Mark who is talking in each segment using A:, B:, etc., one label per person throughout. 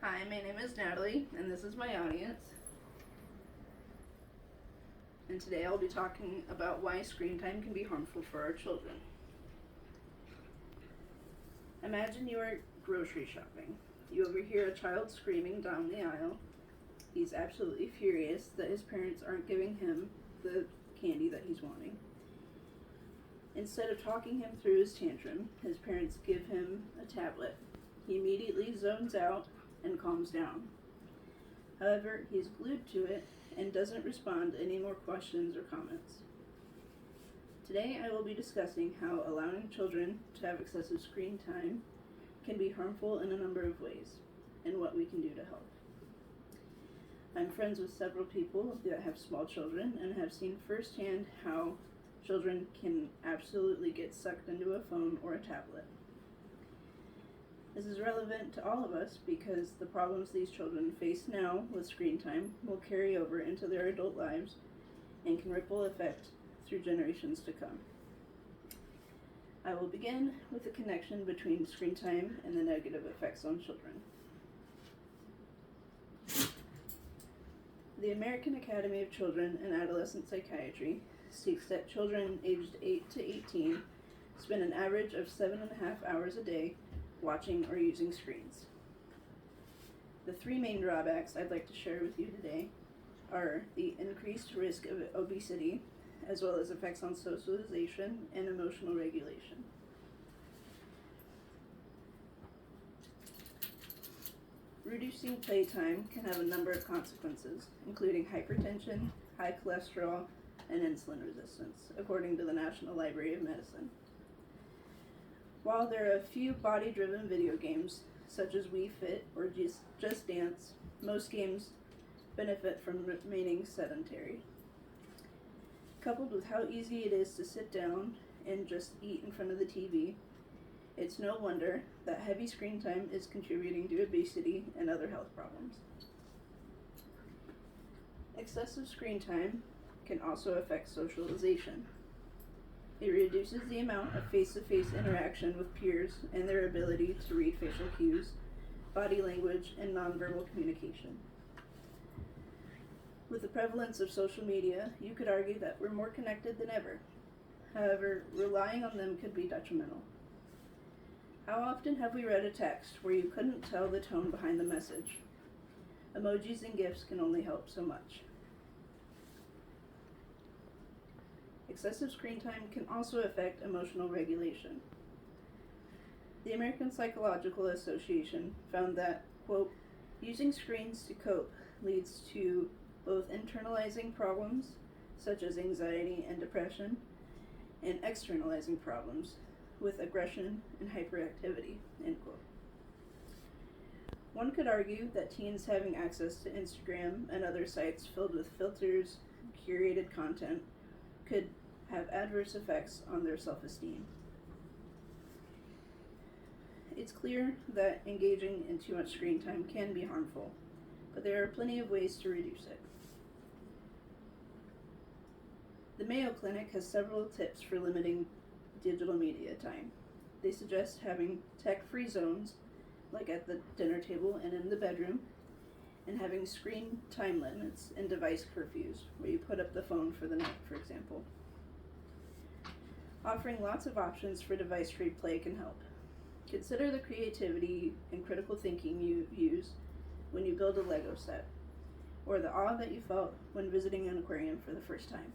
A: Hi, my name is Natalie, and this is my audience. And today I'll be talking about why screen time can be harmful for our children. Imagine you are grocery shopping. You overhear a child screaming down the aisle. He's absolutely furious that his parents aren't giving him the candy that he's wanting. Instead of talking him through his tantrum, his parents give him a tablet. He immediately zones out and calms down. However, he's glued to it and doesn't respond to any more questions or comments. Today I will be discussing how allowing children to have excessive screen time can be harmful in a number of ways, and what we can do to help. I'm friends with several people that have small children and have seen firsthand how children can absolutely get sucked into a phone or a tablet. This is relevant to all of us because the problems these children face now with screen time will carry over into their adult lives and can ripple effect through generations to come. I will begin with the connection between screen time and the negative effects on children. The American Academy of Children and Adolescent Psychiatry states that children aged 8 to 18 spend an average of 7.5 hours a day watching or using screens. The three main drawbacks I'd like to share with you today are the increased risk of obesity, as well as effects on socialization and emotional regulation. Reducing playtime can have a number of consequences, including hypertension, high cholesterol, and insulin resistance, according to the National Library of Medicine. While there are a few body-driven video games, such as Wii Fit or Just Dance, most games benefit from remaining sedentary. Coupled with how easy it is to sit down and just eat in front of the TV, it's no wonder that heavy screen time is contributing to obesity and other health problems. Excessive screen time can also affect socialization. It reduces the amount of face-to-face interaction with peers and their ability to read facial cues, body language, and nonverbal communication. With the prevalence of social media, you could argue that we're more connected than ever. However, relying on them could be detrimental. How often have we read a text where you couldn't tell the tone behind the message? Emojis and GIFs can only help so much. Excessive screen time can also affect emotional regulation. The American Psychological Association found that, quote, using screens to cope leads to both internalizing problems, such as anxiety and depression, and externalizing problems with aggression and hyperactivity, end quote. One could argue that teens having access to Instagram and other sites filled with filters, curated content, could have adverse effects on their self-esteem. It's clear that engaging in too much screen time can be harmful, but there are plenty of ways to reduce it. The Mayo Clinic has several tips for limiting digital media time. They suggest having tech-free zones, like at the dinner table and in the bedroom, and having screen time limits and device curfews, where you put up the phone for the night, for example. Offering lots of options for device-free play can help. Consider the creativity and critical thinking you use when you build a Lego set, or the awe that you felt when visiting an aquarium for the first time.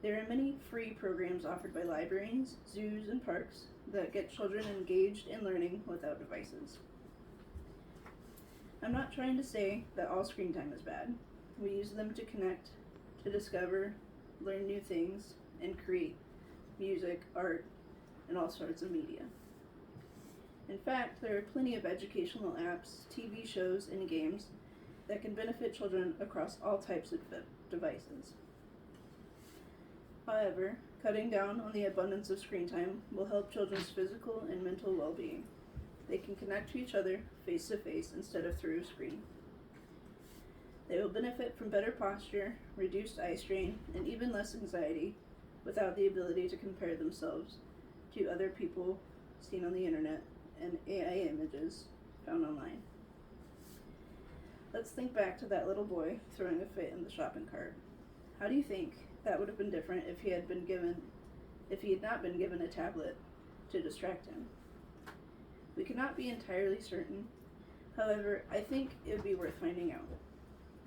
A: There are many free programs offered by libraries, zoos, and parks that get children engaged in learning without devices. I'm not trying to say that all screen time is bad. We use them to connect, to discover, learn new things, and create music, art, and all sorts of media. In fact, there are plenty of educational apps, TV shows, and games that can benefit children across all types of devices. However, cutting down on the abundance of screen time will help children's physical and mental well-being. They can connect to each other face-to-face instead of through a screen. They will benefit from better posture, reduced eye strain, and even less anxiety without the ability to compare themselves to other people seen on the internet and AI images found online. Let's think back to that little boy throwing a fit in the shopping cart. How do you think that would have been different if he had not been given a tablet to distract him? We cannot be entirely certain. However, I think it would be worth finding out.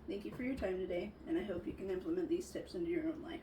A: Thank you for your time today, and I hope you can implement these tips into your own life.